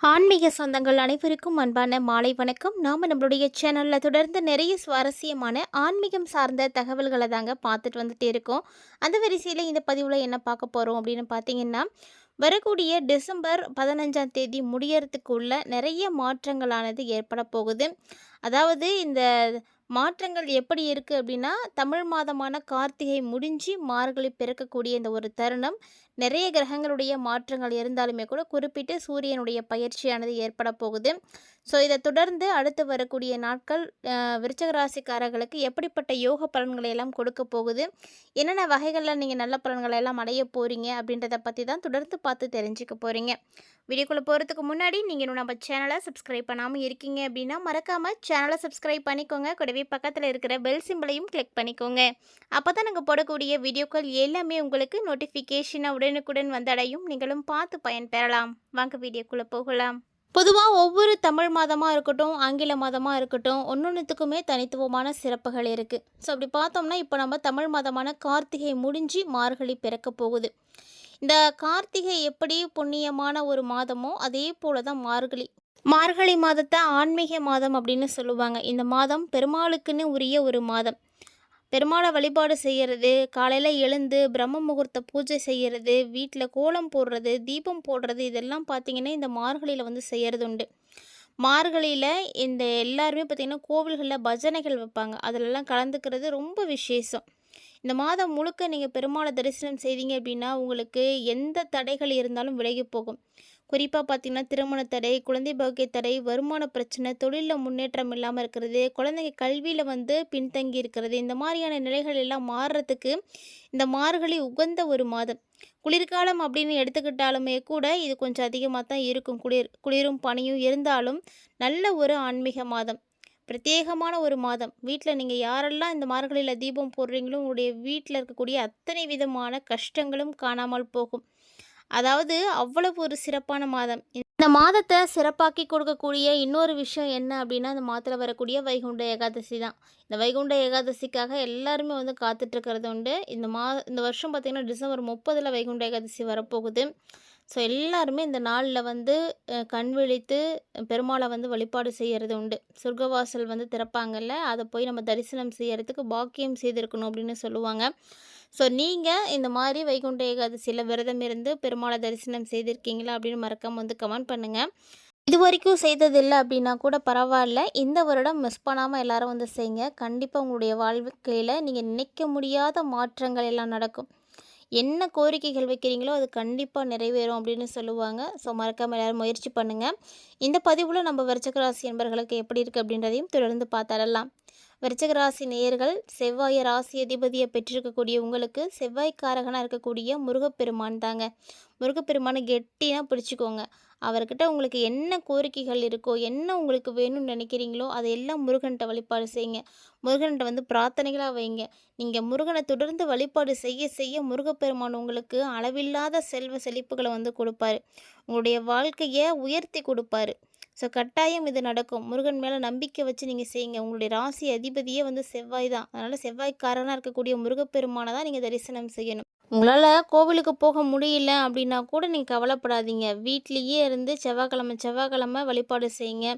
ஆன்மீக சொந்தங்கள் அனைவருக்கும் அன்பான மாலை வணக்கம். நாம் நம்மளுடைய சேனலில் தொடர்ந்து நிறைய சுவாரஸ்யமான ஆன்மீகம் சார்ந்த தகவல்களை தாங்க பார்த்துட்டு வந்துட்டே இருக்கோம். அந்த வரிசையில் இந்த பதிவில் என்ன பார்க்க போகிறோம் அப்படின்னு பார்த்தீங்கன்னா, வரக்கூடிய டிசம்பர் 15ஆம் தேதி முடியறதுக்குள்ள நிறைய மாற்றங்களானது ஏற்பட போகுது. அதாவது இந்த மாற்றங்கள் எப்படி இருக்குது அப்படின்னா, தமிழ் மாதமான கார்த்திகை முடிஞ்சு மார்கழி பிறக்கக்கூடிய இந்த ஒரு தருணம், நிறைய கிரகங்களுடைய மாற்றங்கள் இருந்தாலுமே கூட குறிப்பிட்டு சூரியனுடைய பயிற்சியானது ஏற்பட போகுது. ஸோ இதை தொடர்ந்து அடுத்து வரக்கூடிய நாட்கள் விருச்சிக ராசிக்காரர்களுக்கு எப்படிப்பட்ட யோக பலன்களை எல்லாம் கொடுக்க போகுது, என்னென்ன வகைகளில் நீங்கள் நல்ல பலன்களை எல்லாம் அடைய போகிறீங்க அப்படின்றத பற்றி தான் தொடர்ந்து பார்த்து தெரிஞ்சுக்க போகிறீங்க. வீடியோக்குள்ளே போகிறதுக்கு முன்னாடி நீங்கள் இன்னும் நம்ம சேனலை சப்ஸ்கிரைப் பண்ணாமல் இருக்கீங்க அப்படின்னா மறக்காமல் சேனலை சப்ஸ்கிரைப் பண்ணிக்கோங்க. கூடவே பக்கத்தில் இருக்கிற பெல் சிம்பிளையும் கிளிக் பண்ணிக்கோங்க. அப்போ தான் நாங்கள் போடக்கூடிய வீடியோக்கள் எல்லாமே உங்களுக்கு நோட்டிஃபிகேஷனாக உடனுக்குடன் வந்தடையும். நீங்களும் பார்த்து பயன்பெறலாம். வாங்க வீடியோக்குள்ளே போகலாம். பொதுவாக ஒவ்வொரு தமிழ் மாதமாக இருக்கட்டும், ஆங்கில மாதமாக இருக்கட்டும், ஒன்னொன்றுத்துக்குமே தனித்துவமான சிறப்புகள் இருக்குது. ஸோ அப்படி பார்த்தோம்னா இப்போ நம்ம தமிழ் மாதமான கார்த்திகை முடிஞ்சு மார்கழி பிறக்க போகுது. இந்த கார்த்திகை எப்படி புண்ணியமான ஒரு மாதமோ அதே போல தான் மார்கழி. மார்கழி மாதத்தை ஆன்மீக மாதம் அப்படின்னு சொல்லுவாங்க. இந்த மாதம் பெருமாளுக்குன்னு உரிய ஒரு மாதம். பெருமாளை வழிபாடு செய்கிறது, காலையில் எழுந்து பிரம்ம முகூர்த்த பூஜை செய்கிறது, வீட்டில் கோலம் போடுறது, தீபம் போடுறது, இதெல்லாம் பார்த்திங்கன்னா இந்த மார்கழியில் வந்து செய்கிறது உண்டு. மார்கழியில் இந்த எல்லாருமே பார்த்திங்கன்னா கோவில்களில் பஜனைகள் வைப்பாங்க. அதிலெல்லாம் கலந்துக்கிறது ரொம்ப விசேஷம். இந்த மாதம் முழுக்க நீங்கள் பெருமாளை தரிசனம் செய்தீங்க அப்படின்னா உங்களுக்கு எந்த தடைகள் இருந்தாலும் விலகி போகும். குறிப்பாக பார்த்திங்கன்னா திருமண தடை, குழந்தை பாக்கிய தடை, வருமான பிரச்சனை, தொழிலில் முன்னேற்றம் இல்லாமல் இருக்கிறது, குழந்தைங்க கல்வியில் வந்து பின்தங்கி இருக்கிறது, இந்த மாதிரியான நிலைகள் எல்லாம் மாறுறதுக்கு இந்த மார்கழி உகந்த ஒரு மாதம். குளிர்காலம் அப்படின்னு எடுத்துக்கிட்டாலுமே கூட இது கொஞ்சம் அதிகமாக தான் இருக்கும். குளிரும் பனியும் இருந்தாலும் நல்ல ஒரு ஆன்மீக மாதம், பிரத்யேகமான ஒரு மாதம். வீட்டில் நீங்கள் யாரெல்லாம் இந்த மார்கழியில் தீபம் போடுறீங்களோ உங்களுடைய வீட்டில் இருக்கக்கூடிய அத்தனை விதமான கஷ்டங்களும் காணாமல் போகும். அதாவது அவ்வளவு ஒரு சிறப்பான மாதம். இந்த மாதத்தை சிறப்பாக்கி கொடுக்கக்கூடிய இன்னொரு விஷயம் என்ன அப்படின்னா, அந்த மாதத்தில் வரக்கூடிய வைகுண்ட ஏகாதசி தான். இந்த வைகுண்ட ஏகாதசிக்காக எல்லாருமே வந்து காத்துட்ருக்கிறது உண்டு. இந்த வருஷம் பார்த்திங்கன்னா டிசம்பர் 30 வைகுண்ட ஏகாதசி வரப்போகுது. ஸோ எல்லாருமே இந்த நாளில் வந்து கண் விழித்து பெருமாளை வந்து வழிபாடு செய்கிறது உண்டு. சொர்க்கவாசல் வந்து திறப்பாங்கல்ல, அதை போய் நம்ம தரிசனம் செய்யறதுக்கு பாக்கியம் செய்திருக்கணும் அப்படின்னு சொல்லுவாங்க. ஸோ நீங்கள் இந்த மாதிரி வைகுண்ட ஏகாதசியில் விரதம் இருந்து பெருமாளை தரிசனம் செய்திருக்கீங்களா அப்படின்னு மறக்காமல் வந்து கமெண்ட் பண்ணுங்கள். இது வரைக்கும் செய்ததில்லை அப்படின்னா கூட பரவாயில்ல, இந்த வருடம் மிஸ் பண்ணாமல் எல்லாரும் வந்து செய்யுங்க. கண்டிப்பாக உங்களுடைய வாழ்க்கையில் நீங்கள் நினைக்க முடியாத மாற்றங்கள் எல்லாம் நடக்கும். என்ன கோரிக்கைகள் வைக்கிறீங்களோ அது கண்டிப்பாக நிறைவேறும் அப்படின்னு சொல்லுவாங்க. ஸோ மறக்காமல் எல்லோரும் முயற்சி பண்ணுங்கள். இந்த பதிவில் நம்ம விருச்சிக ராசி என்பர்களுக்கு எப்படி இருக்குது அப்படின்றதையும் தொடர்ந்து பார்த்துடலாம். விருச்சிக ராசி நேயர்கள், செவ்வாய் ராசி அதிபதியை பெற்றிருக்கக்கூடிய உங்களுக்கு செவ்வாய்க்காரகனாக இருக்கக்கூடிய முருகப்பெருமான் தாங்க. முருகப்பெருமானை கெட்டியாக பிடிச்சிக்கோங்க. அவர்கிட்ட உங்களுக்கு என்ன கோரிக்கைகள் இருக்கோ, என்ன உங்களுக்கு வேணும்னு நினைக்கிறீங்களோ அதையெல்லாம் முருகன்கிட்ட வழிபாடு செய்யுங்க. முருகன்கிட்ட வந்து பிரார்த்தனைகளாக வைங்க. நீங்கள் முருகனை தொடர்ந்து வழிபாடு செய்ய செய்ய முருகப்பெருமான் உங்களுக்கு அளவில்லாத செல்வ செழிப்புகளை வந்து கொடுப்பாரு. உங்களுடைய வாழ்க்கையை உயர்த்தி கொடுப்பாரு. ஸோ கட்டாயம் இது நடக்கும். முருகன் மேலே நம்பிக்கை வச்சு நீங்கள் செய்யுங்க. உங்களுடைய ராசி அதிபதியே வந்து செவ்வாய் தான். அதனால் செவ்வாய்க்காரனாக இருக்கக்கூடிய முருகப்பெருமானை தான் நீங்கள் தரிசனம் செய்யணும். உங்களால் கோவிலுக்கு போக முடியல அப்படின்னா கூட நீங்கள் கவலைப்படாதீங்க. வீட்லேயே இருந்து செவ்வாய்க்கிழமை வழிபாடு செய்யுங்க.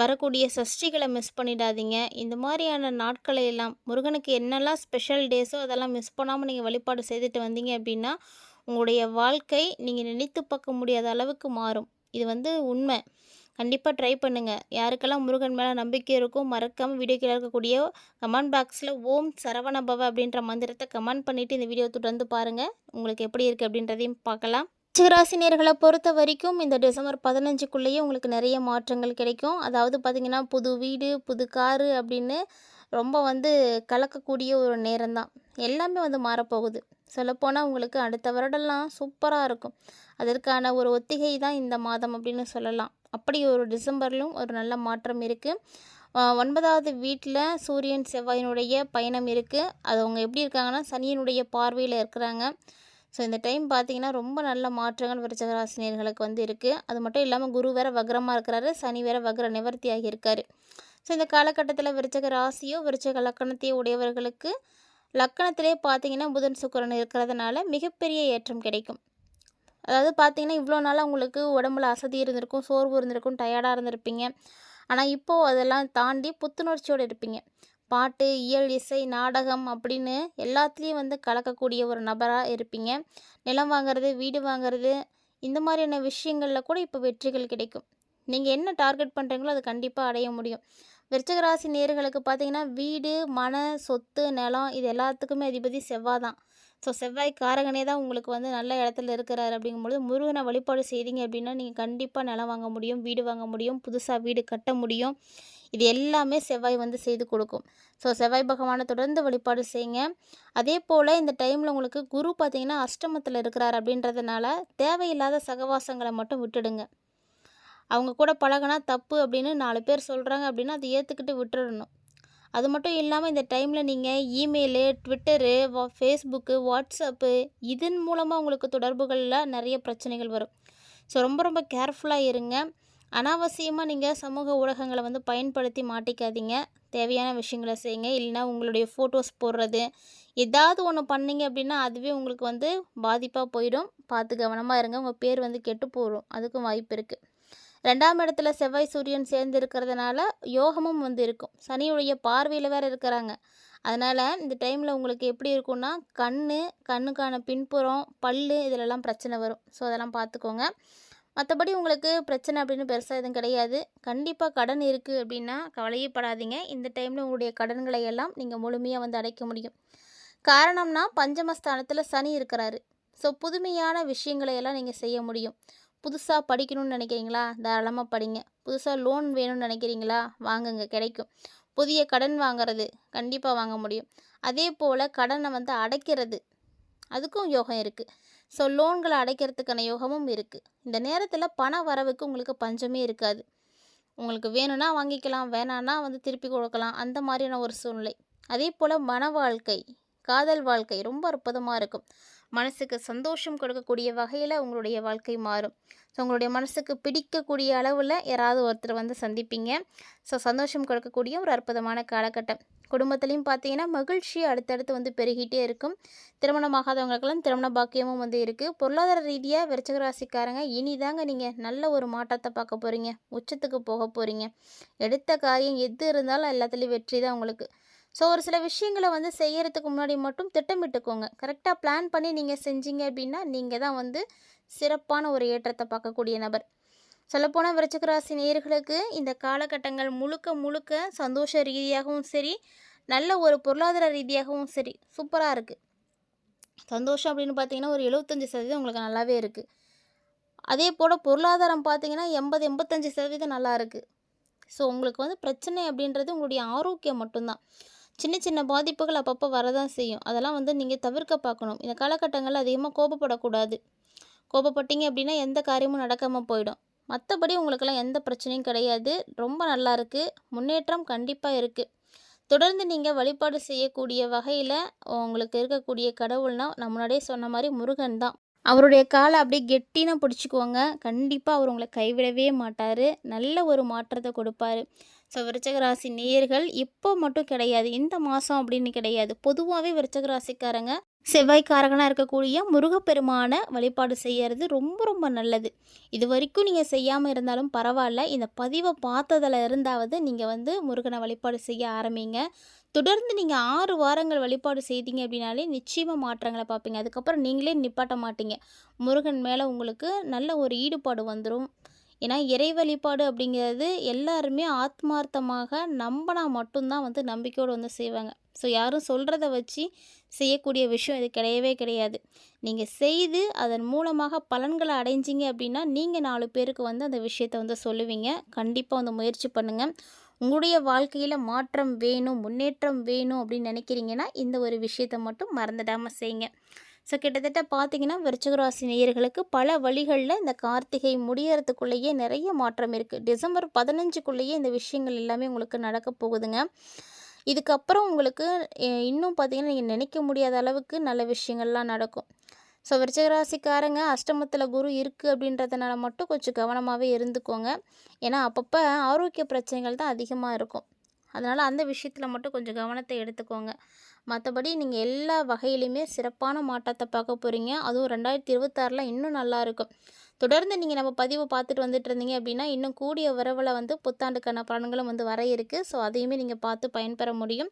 வரக்கூடிய சஷ்டிகளை மிஸ் பண்ணிடாதீங்க. இந்த மாதிரியான நாட்களை எல்லாம் முருகனுக்கு என்னெல்லாம் ஸ்பெஷல் டேஸோ அதெல்லாம் மிஸ் பண்ணாமல் நீங்கள் வழிபாடு செய்துட்டு வந்தீங்க அப்படின்னா உங்களுடைய வாழ்க்கை நீங்கள் நினைத்து பார்க்க முடியாத அளவுக்கு மாறும். இது வந்து உண்மை. கண்டிப்பாக ட்ரை பண்ணுங்கள். யாருக்கெல்லாம் முருகன் மேலே நம்பிக்கை இருக்கும் மறக்காமல் வீடியோ கீழே இருக்கக்கூடிய கமெண்ட் பாக்ஸில் ஓம் சரவணபவ அப்படின்ற மந்திரத்தை கமெண்ட் பண்ணிவிட்டு இந்த வீடியோ தொடர்ந்து பாருங்கள். உங்களுக்கு எப்படி இருக்குது அப்படின்றதையும் பார்க்கலாம். விருச்சிகராசினியர்களை பொறுத்த வரைக்கும் இந்த டிசம்பர் 15க்குள்ளேயே உங்களுக்கு நிறைய மாற்றங்கள் கிடைக்கும். அதாவது பார்த்திங்கன்னா புது வீடு, புது காரு அப்படின்னு ரொம்ப வந்து கலக்கக்கூடிய ஒரு நேரம் தான். எல்லாமே வந்து மாறப்போகுது. சொல்லப்போனால் உங்களுக்கு அடுத்த வருடம்லாம் சூப்பராக இருக்கும். அதற்கான ஒரு ஒத்திகை தான் இந்த மாதம் அப்படின்னு சொல்லலாம். அப்படி ஒரு டிசம்பர்லையும் ஒரு நல்ல மாற்றம் இருக்குது. 9வது வீட்டில் சூரியன் செவ்வாயினுடைய பயணம் இருக்குது. அது அவங்க எப்படி இருக்காங்கன்னா சனியினுடைய பார்வையில் இருக்கிறாங்க. ஸோ இந்த டைம் பார்த்திங்கன்னா ரொம்ப நல்ல மாற்றங்கள் விருச்சிக ராசினியர்களுக்கு வந்து இருக்குது. அது மட்டும் இல்லாமல் குரு வேறு வக்ரமாக இருக்கிறாரு, சனி வேறு வக்ர நிவர்த்தி ஆகியிருக்காரு. ஸோ இந்த காலகட்டத்தில் விருச்சிக ராசியோ விருச்சிக லக்கணத்தையோ உடையவர்களுக்கு லக்கணத்திலே பார்த்திங்கன்னா புதன் சுக்கிரன் இருக்கிறதுனால மிகப்பெரிய ஏற்றம் கிடைக்கும். அதாவது பார்த்தீங்கன்னா, இவ்வளோ நாளா உங்களுக்கு உடம்புல அசதி இருந்திருக்கும், சோர்வு இருந்திருக்கும், டயர்டா இருந்திருப்பீங்க. ஆனா, இப்போ அதெல்லாம் தாண்டி புத்துணர்ச்சியோட இருப்பீங்க. பாட்டு, இயல், இசை, நாடகம் அப்படின்னு எல்லாத்துலேயும் வந்து கலக்கக்கூடிய ஒரு நபரா இருப்பீங்க. நிலம் வாங்குறது, வீடு வாங்குறது, இந்த மாதிரியான விஷயங்கள்ல கூட இப்போ வெற்றிகள் கிடைக்கும். நீங்க என்ன டார்கெட் பண்றீங்களோ, அத கண்டிப்பா அடைய முடியும். விருச்சிக ராசி நேயர்களுக்கு பார்த்தீங்கன்னா, வீடு, மன, சொத்து, நிலம் இது எல்லாத்துக்குமே அதிபதி செவ்வாய் தான். ஸோ செவ்வாய் காரகனே தான் உங்களுக்கு வந்து நல்ல இடத்துல இருக்கிறாரு அப்படிங்கும்பொழுது, முருகனை வழிபாடு செய்தீங்க அப்படின்னா, நீங்க கண்டிப்பா நிலம் வாங்க முடியும், வீடு வாங்க முடியும், புதுசா வீடு கட்ட முடியும். இது எல்லாமே செவ்வாய் வந்து செய்து கொடுக்கும். ஸோ செவ்வாய் பகவானை தொடர்ந்து வழிபாடு செய்யுங்க. அதேபோல இந்த டைமில் உங்களுக்கு குரு பார்த்தீங்கன்னா அஷ்டமத்தில் இருக்கிறார் அப்படின்றதுனால, தேவையில்லாத சகவாசங்களை மட்டும் விட்டுடுங்க. அவங்க கூட பழகுனா தப்பு அப்படின்னு 4 பேர் சொல்கிறாங்க அப்படின்னா, அதை ஏற்றுக்கிட்டு விட்டுறணும். அது மட்டும் இல்லாமல் இந்த டைமில் நீங்கள் இமெயிலு, ட்விட்டரு, ஃபேஸ்புக்கு, வாட்ஸ்அப்பு இதன் மூலமாக உங்களுக்கு தொடர்புகளில் நிறைய பிரச்சனைகள் வரும். ஸோ ரொம்ப ரொம்ப கேர்ஃபுல்லாக இருங்க. அனாவசியமாக நீங்கள் சமூக ஊடகங்களை வந்து பயன்படுத்தி மாட்டிக்காதீங்க. தேவையான விஷயங்களை செய்யுங்க. இல்லைன்னா உங்களுடைய ஃபோட்டோஸ் போடுறது, ஏதாவது ஒன்று பண்ணீங்க அப்படின்னா அதுவே உங்களுக்கு வந்து பாதிப்பாக போயிடும். பார்த்து கவனமாக இருங்க. உங்கள் பேர் வந்து கெட்டு போயிடும். அதுக்கும் வாய்ப்பு இருக்குது. 2ஆம் இடத்துல செவ்வாய் சூரியன் சேர்ந்து இருக்கிறதுனால யோகமும் வந்து இருக்கும். சனியுடைய பார்வையில் வேறு இருக்கிறாங்க. அதனால் இந்த டைமில் உங்களுக்கு எப்படி இருக்கும்னா, கண்ணுக்கான பின்புறம், பல்லு இதிலெல்லாம் பிரச்சனை வரும். ஸோ அதெல்லாம் பார்த்துக்கோங்க. மற்றபடி உங்களுக்கு பிரச்சனை அப்படின்னு பெருசாக எதுவும் கிடையாது. கண்டிப்பாக கடன் இருக்குது அப்படின்னா கவலையே படாதீங்க. இந்த டைமில் உங்களுடைய கடன்களை எல்லாம் நீங்கள் முழுமையாக வந்து அடைக்க முடியும். காரணம்னா பஞ்சமஸ்தானத்தில் சனி இருக்கிறாரு. ஸோ புதுமையான விஷயங்களை எல்லாம் நீங்கள் செய்ய முடியும். புதுசாக படிக்கணும்னு நினைக்கிறீங்களா? தாராளமாக படிங்க. புதுசாக லோன் வேணும்னு நினைக்கிறீங்களா? வாங்குங்க, கிடைக்கும். புதிய கடன் வாங்குறது கண்டிப்பாக வாங்க முடியும். அதே போல் கடனை வந்து அடைக்கிறது, அதுக்கும் யோகம் இருக்குது. ஸோ லோன்களை அடைக்கிறதுக்கான யோகமும் இருக்குது. இந்த நேரத்தில் பண வரவுக்கு உங்களுக்கு பஞ்சமே இருக்காது. உங்களுக்கு வேணும்னா வாங்கிக்கலாம், வேணான்னா வந்து திருப்பி கொடுக்கலாம். அந்த மாதிரியான ஒரு சூழ்நிலை. அதே போல் மன வாழ்க்கை, காதல் வாழ்க்கை ரொம்ப அற்புதமாக இருக்கும். மனசுக்கு சந்தோஷம் கொடுக்கக்கூடிய வகையில் உங்களுடைய வாழ்க்கை மாறும். ஸோ உங்களுடைய மனசுக்கு பிடிக்கக்கூடிய அளவில் யாராவது ஒருத்தர் வந்து சந்திப்பீங்க. ஸோ சந்தோஷம் கொடுக்கக்கூடிய ஒரு அற்புதமான காலகட்டம். குடும்பத்துலேயும் பார்த்தீங்கன்னா மகிழ்ச்சி அடுத்தடுத்து வந்து பெருகிட்டே இருக்கும். திருமணமாகாதவங்களுக்கெல்லாம் திருமண பாக்கியமும் வந்து இருக்குது. பொருளாதார ரீதியாக விருச்சிக ராசிக்காரங்க இனிதாங்க நீங்கள் நல்ல ஒரு மாற்றத்தை பார்க்க போகிறீங்க. உச்சத்துக்கு போக போகிறீங்க. எடுத்த காரியம் எது இருந்தாலும் எல்லாத்துலேயும் வெற்றி தான் உங்களுக்கு. ஸோ ஒரு சில விஷயங்களை வந்து செய்யறதுக்கு முன்னாடி மட்டும் திட்டமிட்டுக்கோங்க. கரெக்டாக பிளான் பண்ணி நீங்கள் செஞ்சீங்க அப்படின்னா நீங்கள் தான் வந்து சிறப்பான ஒரு ஏற்றத்தை பார்க்கக்கூடிய நபர். சொல்லப்போனால் விருச்சிக ராசி நேயர்களுக்கு இந்த காலகட்டங்கள் முழுக்க முழுக்க சந்தோஷ ரீதியாகவும் சரி, நல்ல ஒரு பொருளாதார ரீதியாகவும் சரி சூப்பராக இருக்குது. சந்தோஷம் அப்படின்னு பார்த்தீங்கன்னா ஒரு 75% உங்களுக்கு நல்லாவே இருக்குது. அதே போல் பொருளாதாரம் பார்த்தீங்கன்னா 80-85% நல்லா இருக்குது. ஸோ உங்களுக்கு வந்து பிரச்சனை அப்படின்றது உங்களுடைய ஆரோக்கியம் மட்டும்தான். சின்ன சின்ன பாதிப்புகள் அப்பப்போ வரதான் செய்யும். அதெல்லாம் வந்து நீங்கள் தவிர்க்க பார்க்கணும். இந்த காலகட்டங்களில் அதிகமாக கோபப்படக்கூடாது. கோபப்பட்டீங்க அப்படின்னா எந்த காரியமும் நடக்காமல் போயிடும். மற்றபடி உங்களுக்கெல்லாம் எந்த பிரச்சனையும் கிடையாது. ரொம்ப நல்லா இருக்குது. முன்னேற்றம் கண்டிப்பாக இருக்குது. தொடர்ந்து நீங்கள் வழிபாடு செய்யக்கூடிய வகையில் உங்களுக்கு இருக்கக்கூடிய கடவுள்னால் நான் முன்னாடியே சொன்ன மாதிரி முருகன் தான். அவருடைய காலை அப்படியே கெட்டினா பிடிச்சிக்கோங்க. கண்டிப்பாக அவர் உங்களை கைவிடவே மாட்டார். நல்ல ஒரு மாற்றத்தை கொடுப்பாரு. ஸோ விருச்சிக ராசி நேயர்கள் இப்போ மட்டும் கிடையாது, இந்த மாதம் அப்படின்னு கிடையாது. பொதுவாகவே விருச்சிக ராசிக்காரங்க செவ்வாய்க்காரகனாக இருக்கக்கூடிய முருகப்பெருமான வழிபாடு செய்கிறது ரொம்ப ரொம்ப நல்லது. இது வரைக்கும் நீங்கள் செய்யாமல் இருந்தாலும் பரவாயில்ல. இந்த பதிவை பார்த்ததில் இருந்தாவது நீங்கள் வந்து முருகனை வழிபாடு செய்ய ஆரம்பிங்க. தொடர்ந்து நீங்கள் 6 வாரங்கள் வழிபாடு செய்தீங்க அப்படின்னாலே நிச்சயமாக மாற்றங்களை பார்ப்பீங்க. அதுக்கப்புறம் நீங்களே நிப்பாட்ட மாட்டீங்க. முருகன் மேலே உங்களுக்கு நல்ல ஒரு ஈடுபாடு வந்துடும். ஏன்னா இறை வழிபாடு அப்படிங்கிறது எல்லாருமே ஆத்மார்த்தமாக நம்பினா மட்டும்தான் வந்து நம்பிக்கையோடு வந்து செய்வாங்க. ஸோ யாரும் சொல்கிறத வச்சு செய்யக்கூடிய விஷயம் இது கிடையவே கிடையாது. நீங்கள் செய்து அதன் மூலமாக பலன்களை அடைஞ்சிங்க அப்படின்னா நீங்கள் 4 பேருக்கு வந்து அந்த விஷயத்தை வந்து சொல்லுவீங்க. கண்டிப்பாக வந்து முயற்சி பண்ணுங்கள். உங்களுடைய வாழ்க்கையில் மாற்றம் வேணும், முன்னேற்றம் வேணும் அப்படின்னு நினைக்கிறீங்கன்னா இந்த ஒரு விஷயத்தை மட்டும் மறந்துடாமல் செய்யுங்க. ஸோ கிட்டத்தட்ட பார்த்தீங்கன்னா விருச்சிக ராசி நேயர்களுக்கு பல வழிகளில் இந்த கார்த்திகை முடியறதுக்குள்ளேயே நிறைய மாற்றம் இருக்குது. டிசம்பர் 15க்குள்ளேயே இந்த விஷயங்கள் எல்லாமே உங்களுக்கு நடக்க போகுதுங்க. இதுக்கப்புறம் உங்களுக்கு இன்னும் பார்த்தீங்கன்னா நீங்கள் நினைக்க முடியாத அளவுக்கு நல்ல விஷயங்கள்லாம் நடக்கும். ஸோ விருச்சிக ராசிக்காரங்க அஷ்டமத்தில் குரு இருக்குது அப்படின்றதுனால மட்டும் கொஞ்சம் கவனமாகவே இருந்துக்கோங்க. ஏன்னா அப்பப்போ ஆரோக்கிய பிரச்சனைகள் தான் அதிகமாக இருக்கும். அதனால் அந்த விஷயத்தில் மட்டும் கொஞ்சம் கவனத்தை எடுத்துக்கோங்க. மற்றபடி நீங்கள் எல்லா வகையிலையுமே சிறப்பான மாற்றத்தை பார்க்க போகிறீங்க. அதுவும் 2026ல் இன்னும் நல்லாயிருக்கும். தொடர்ந்து நீங்கள் நம்ம பதிவு பார்த்துட்டு வந்துட்டு இருந்தீங்க அப்படின்னா இன்னும் கூடிய விரைவில் வந்து புத்தாண்டுக்கான பலன்களும் வந்து வர இருக்குது. ஸோ அதையுமே நீங்கள் பார்த்து பயன்பெற முடியும்.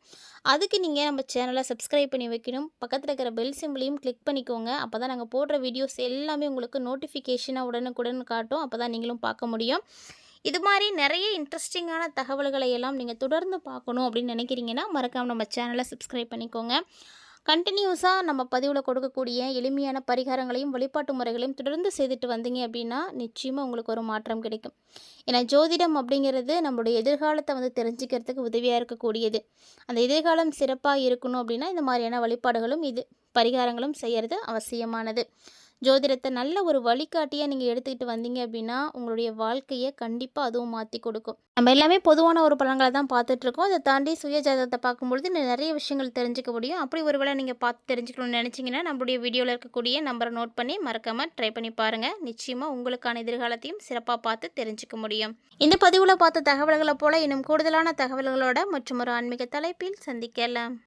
அதுக்கு நீங்கள் நம்ம சேனலை சப்ஸ்கிரைப் பண்ணி வைக்கணும். பக்கத்தில் இருக்கிற பெல் சிம்பிளையும் கிளிக் பண்ணிக்கோங்க. அப்போ தான் நாங்கள் போடுற வீடியோஸ் எல்லாமே உங்களுக்கு நோட்டிஃபிகேஷனாக உடனுக்குடன் காட்டும். அப்போ தான் நீங்களும் பார்க்க முடியும். இது மாதிரி நிறைய இன்ட்ரெஸ்டிங்கான தகவல்களை எல்லாம் நீங்கள் தொடர்ந்து பார்க்கணும் அப்படின்னு நினைக்கிறீங்கன்னா மறக்காமல் நம்ம சேனலை சப்ஸ்கிரைப் பண்ணிக்கோங்க. கண்டினியூஸாக நம்ம பதிவில் கொடுக்கக்கூடிய எளிமையான பரிகாரங்களையும் வழிபாட்டு முறைகளையும் தொடர்ந்து செய்துட்டு வந்தீங்க அப்படின்னா நிச்சயமாக உங்களுக்கு ஒரு மாற்றம் கிடைக்கும். ஏன்னா ஜோதிடம் அப்படிங்கிறது நம்மளுடைய எதிர்காலத்தை வந்து தெரிஞ்சுக்கிறதுக்கு உதவியாக இருக்கக்கூடியது. அந்த எதிர்காலம் சிறப்பாக இருக்கணும் அப்படின்னா இந்த மாதிரியான வழிபாடுகளும் பரிகாரங்களும் செய்கிறது அவசியமானது. ஜோதிடத்தை நல்ல ஒரு வழிகாட்டியாக நீங்கள் எடுத்துக்கிட்டு வந்தீங்க அப்படின்னா உங்களுடைய வாழ்க்கையை கண்டிப்பாக அதுவும் மாற்றி கொடுக்கும். நம்ம எல்லாமே பொதுவான ஒரு பலன்களை தான் பார்த்துட்ருக்கோம். அதை தாண்டி சுய ஜாதகத்தை பார்க்கும்பொழுது நிறைய விஷயங்கள் தெரிஞ்சுக்க முடியும். அப்படி ஒரு வேளை நீங்கள் பார்த்து தெரிஞ்சுக்கணும்னு நினச்சிங்கன்னா நம்மளுடைய வீடியோவில் இருக்கக்கூடிய நம்பரை நோட் பண்ணி மறக்காமல் ட்ரை பண்ணி பாருங்கள். நிச்சயமாக உங்களுக்கான எதிர்காலத்தையும் சிறப்பாக பார்த்து தெரிஞ்சுக்க முடியும். இந்த பதிவில் பார்த்த தகவல்களை போல் இன்னும் கூடுதலான தகவல்களோட மற்றும் ஒரு ஆன்மீக தலைப்பில் சந்திக்கலாம்.